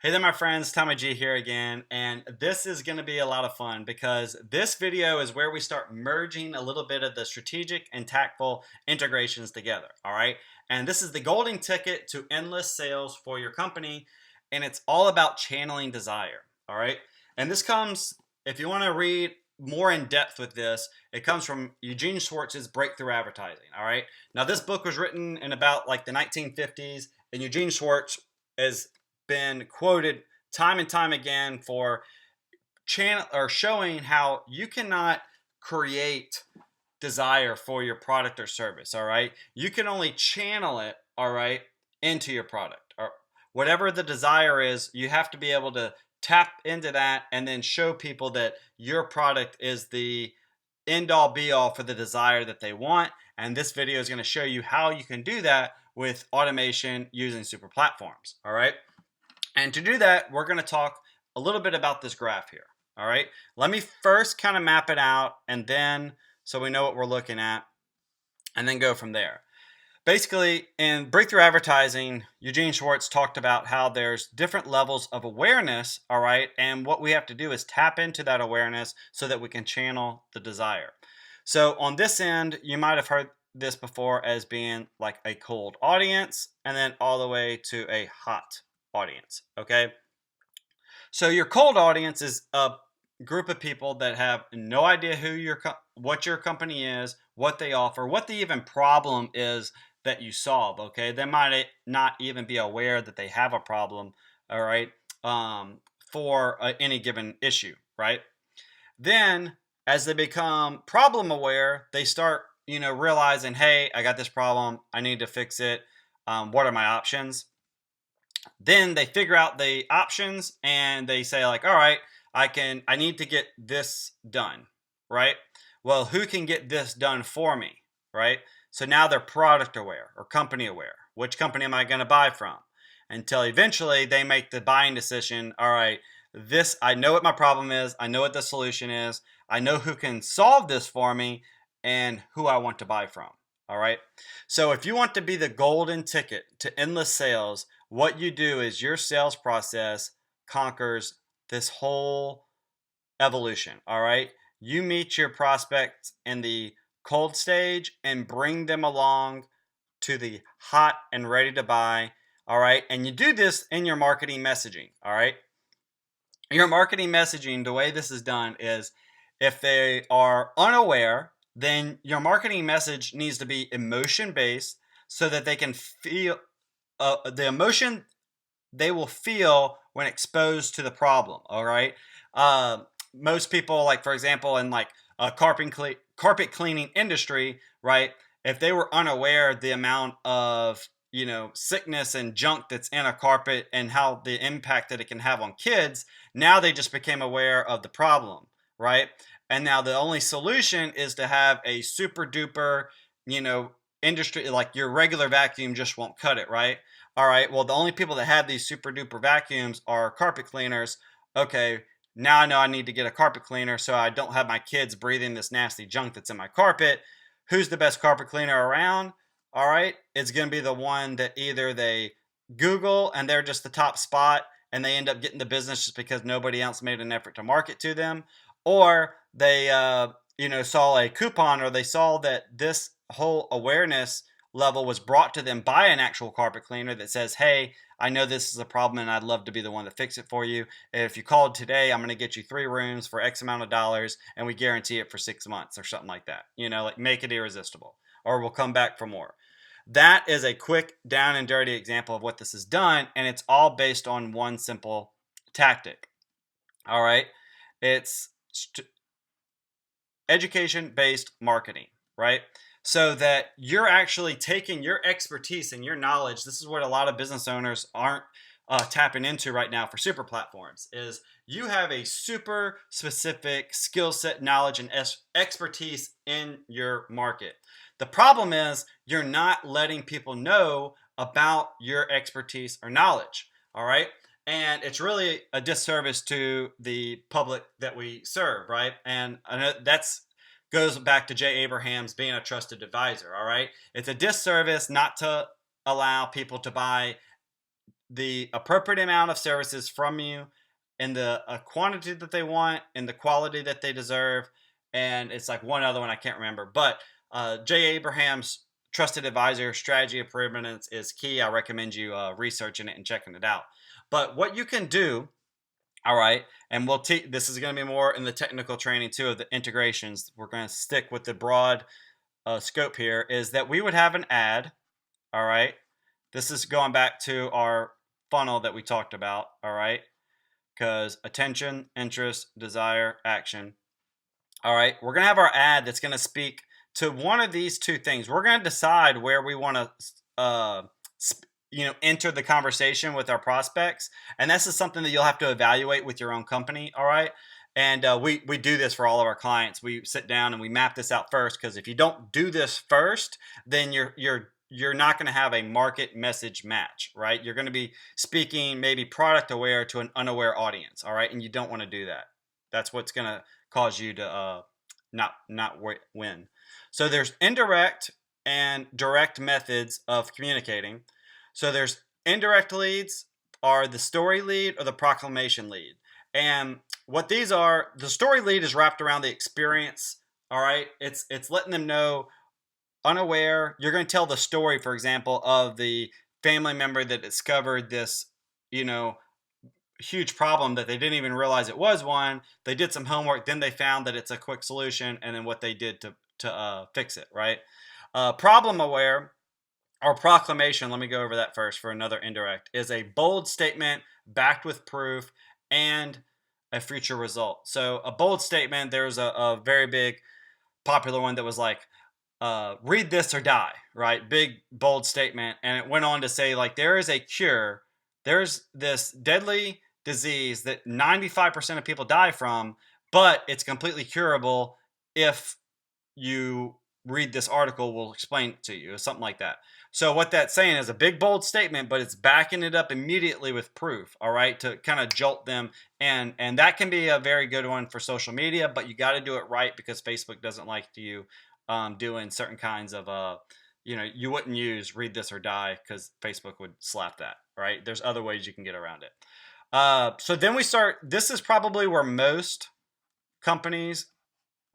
Hey there, my friends. Tommy G here again, and this is going to be a lot of fun because this video is where we start merging a little bit of the strategic and tactful integrations together. All right, and this is the golden ticket to endless sales for your company, and it's all about channeling desire. All right, and this comes if you want to read more in depth with this, it comes from Eugene Schwartz's Breakthrough Advertising. All right, now this book was written in about like the 1950s, and Eugene Schwartz is been quoted time and time again for channel or showing how you cannot create desire for your product or service. All right, you can only channel it, all right, into your product or whatever the desire is. You have to be able to tap into that and then show people that your product is the end all be all for the desire that they want. And this video is going to show you how you can do that with automation using super platforms. All right, and to do that, we're going to talk a little bit about this graph here. All right. Let me first kind of map it out and then so we know what we're looking at and then go from there. Basically, in Breakthrough Advertising, Eugene Schwartz talked about how there's different levels of awareness, all right, and what we have to do is tap into that awareness so that we can channel the desire. So on this end, you might have heard this before as being like a cold audience and then all the way to a hot audience, okay? So your cold audience is a group of people that have no idea what your company is, what they offer, what the even problem is that you solve. Okay, they might not even be aware that they have a problem. All right, for any given issue. Right. Then, as they become problem aware, they start realizing, hey, I got this problem. I need to fix it. What are my options? Then they figure out the options and they say like, all right, I need to get this done, right? Well, who can get this done for me, right? So now they're product aware or company aware. Which company am I going to buy from? Until eventually they make the buying decision. All right, this, I know what my problem is. I know what the solution is. I know who can solve this for me and who I want to buy from. All right. So if you want to be the golden ticket to endless sales, what you do is your sales process conquers this whole evolution. All right. You meet your prospects in the cold stage and bring them along to the hot and ready to buy. All right. And you do this in your marketing messaging. All right. Your marketing messaging, the way this is done is if they are unaware, then your marketing message needs to be emotion based so that they can feel the emotion they will feel when exposed to the problem. All right. Most people, like for example, in like a carpet cleaning industry, right? If they were unaware the amount of sickness and junk that's in a carpet and how the impact that it can have on kids, now they just became aware of the problem, right? And now the only solution is to have a super duper, you know, industry like your regular vacuum just won't cut it, right? All right, well, the only people that have these super duper vacuums are carpet cleaners. Okay, now I know I need to get a carpet cleaner so I don't have my kids breathing this nasty junk that's in my carpet. Who's the best carpet cleaner around? All right, it's going to be the one that either they Google and they're just the top spot and they end up getting the business just because nobody else made an effort to market to them, or they saw a coupon or they saw that this whole awareness level was brought to them by an actual carpet cleaner that says, hey, I know this is a problem and I'd love to be the one to fix it for you. If you called today, I'm going to get you 3 rooms for X amount of dollars and we guarantee it for 6 months or something like that. Like make it irresistible or we'll come back for more. That is a quick down and dirty example of what this is done, and it's all based on one simple tactic. All right. It's education based marketing, right? So that you're actually taking your expertise and your knowledge. This is what a lot of business owners aren't tapping into right now for super platforms is you have a super specific skill set, knowledge, and expertise in your market. The problem is you're not letting people know about your expertise or knowledge. All right. And it's really a disservice to the public that we serve, right? And I know that's goes back to Jay Abrahams being a trusted advisor. All right, it's a disservice not to allow people to buy the appropriate amount of services from you in the quantity that they want and the quality that they deserve. And it's like one other one I can't remember, but Jay Abraham's Trusted Advisor Strategy of Preeminence is key. I recommend you researching it and checking it out. But what you can do, all right, and we'll teach. This is going to be more in the technical training too of the integrations. We're going to stick with the broad scope here. Is that we would have an ad, all right. This is going back to our funnel that we talked about, all right, because attention, interest, desire, action. All right, we're going to have our ad that's going to speak to one of these two things. We're going to decide where we want to, enter the conversation with our prospects, and this is something that you'll have to evaluate with your own company. All right, and we do this for all of our clients. We sit down and we map this out first, because if you don't do this first, then you're not going to have a market message match, right? You're going to be speaking maybe product aware to an unaware audience, all right, and you don't want to do that. That's what's going to cause you to not win. So there's indirect and direct methods of communicating. So there's indirect leads are the story lead or the proclamation lead. And what these are, the story lead is wrapped around the experience. All right, it's letting them know, unaware. You're going to tell the story, for example, of the family member that discovered this, huge problem that they didn't even realize it was one. They did some homework, then they found that it's a quick solution, and then what they did to fix it, right? Problem aware or proclamation, let me go over that first for another indirect, is a bold statement backed with proof and a future result. So a bold statement, there's a very big popular one that was like, read this or die, right? Big, bold statement. And it went on to say, like, there is a cure. There's this deadly disease that 95% of people die from, but it's completely curable if you read this article. We'll explain it to you, something like that. So what that's saying is a big, bold statement, but it's backing it up immediately with proof, all right, to kind of jolt them. And that can be a very good one for social media, but you got to do it right, because Facebook doesn't like you doing certain kinds of, you wouldn't use read this or die, because Facebook would slap that, right? There's other ways you can get around it. So then we start, this is probably where most companies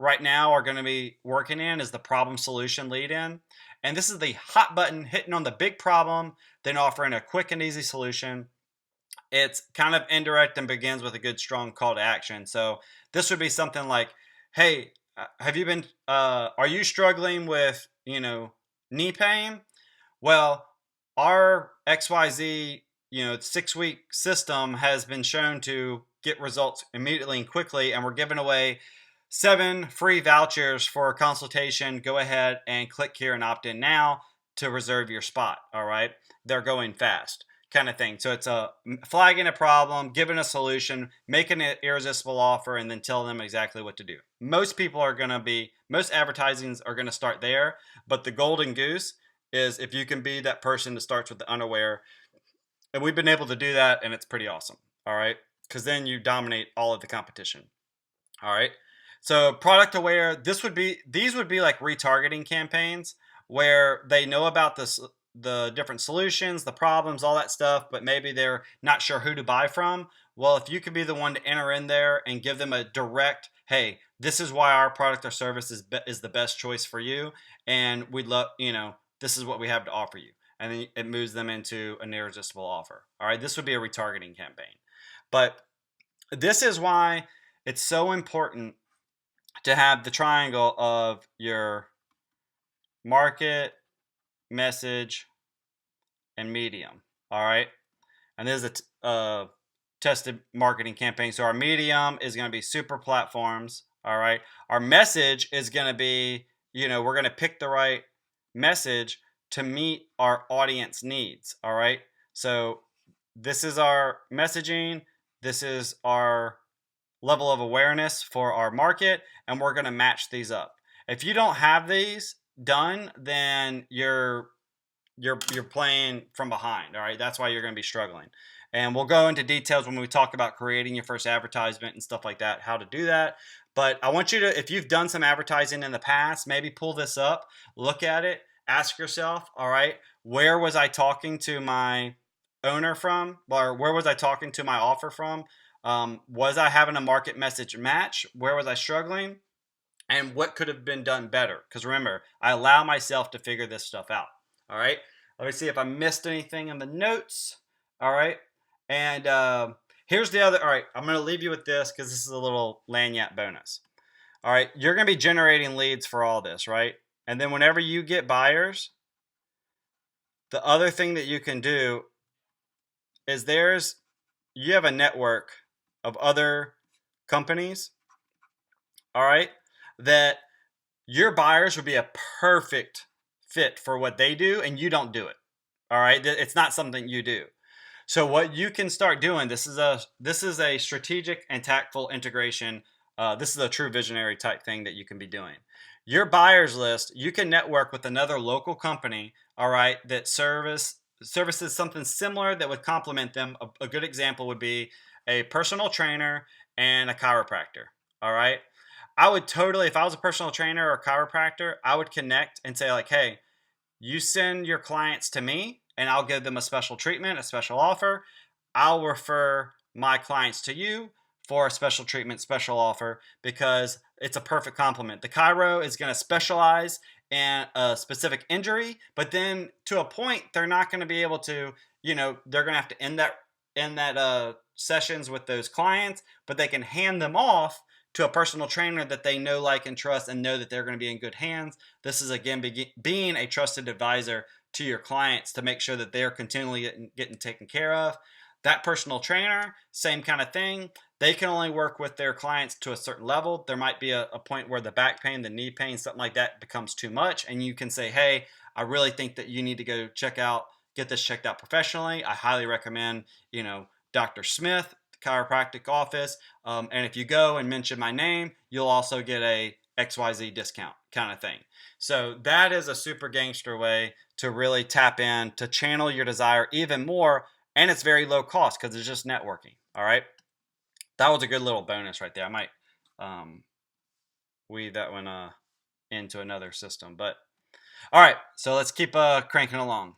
right now are going to be working in, is the problem solution lead in. And this is the hot button, hitting on the big problem, then offering a quick and easy solution. It's kind of indirect and begins with a good, strong call to action. So this would be something like, hey, are you struggling with, knee pain? Well, our XYZ, 6-week system has been shown to get results immediately and quickly, and we're giving away 7 free vouchers for a consultation. Go ahead and click here and opt in now to reserve your spot. All right. They're going fast kind of thing. So it's flagging a problem, giving a solution, making an irresistible offer, and then telling them exactly what to do. Most advertisings are going to start there, but the golden goose is if you can be that person that starts with the unaware. And we've been able to do that, and it's pretty awesome. All right. Because then you dominate all of the competition. All right. So product aware, these would be like retargeting campaigns where they know about the different solutions, the problems, all that stuff, but maybe they're not sure who to buy from. Well, if you could be the one to enter in there and give them a direct, hey, this is why our product or service is the best choice for you, and we'd love, this is what we have to offer you. And then it moves them into an irresistible offer. All right, this would be a retargeting campaign. But this is why it's so important to have the triangle of your market, message, and medium. All right. And this is a tested marketing campaign. So our medium is going to be super platforms. All right. Our message is going to be, we're going to pick the right message to meet our audience needs. All right. So this is our messaging. This is our level of awareness for our market, and we're going to match these up. If you don't have these done, then you're playing from behind. All right, that's why you're going to be struggling. And we'll go into details when we talk about creating your first advertisement and stuff like that, how to do that. But I want you to, if you've done some advertising in the past, maybe pull this up, look at it, ask yourself, all right, where was I talking to my owner from, or where was I talking to my offer from? Was I having a market message match? Where was I struggling? And what could have been done better? Because remember, I allow myself to figure this stuff out. All right. Let me see if I missed anything in the notes. All right. And here's the other. All right. I'm going to leave you with this because this is a little Lagniappe bonus. All right. You're going to be generating leads for all this, right? And then whenever you get buyers, the other thing that you can do is you have a network of other companies, all right, that your buyers would be a perfect fit for what they do, and you don't do it. All right, it's not something you do. So what you can start doing, this is a strategic and tactful integration. This is a true visionary type thing that you can be doing. Your buyers list, you can network with another local company, all right, that services something similar that would complement them. A good example would be a personal trainer and a chiropractor. All right. I would totally, if I was a personal trainer or a chiropractor, I would connect and say, like, hey, you send your clients to me and I'll give them a special treatment, a special offer. I'll refer my clients to you for a special treatment, special offer, because it's a perfect complement. The chiro is going to specialize in a specific injury, but then to a point, they're not going to be able to, they're going to have to end that sessions with those clients, but they can hand them off to a personal trainer that they know, like, and trust, and know that they're going to be in good hands. This is, again, being a trusted advisor to your clients to make sure that they're continually getting taken care of. That personal trainer, same kind of thing. They can only work with their clients to a certain level. There might be a point where the back pain, the knee pain, something like that becomes too much, and you can say, hey, I really think that you need to go get this checked out professionally. I highly recommend, Dr. Smith, chiropractic office, and if you go and mention my name, you'll also get a XYZ discount kind of thing. So that is a super gangster way to really tap in, to channel your desire even more, and it's very low cost because it's just networking. All right, that was a good little bonus right there. I might weave that one into another system, but all right, so let's keep cranking along.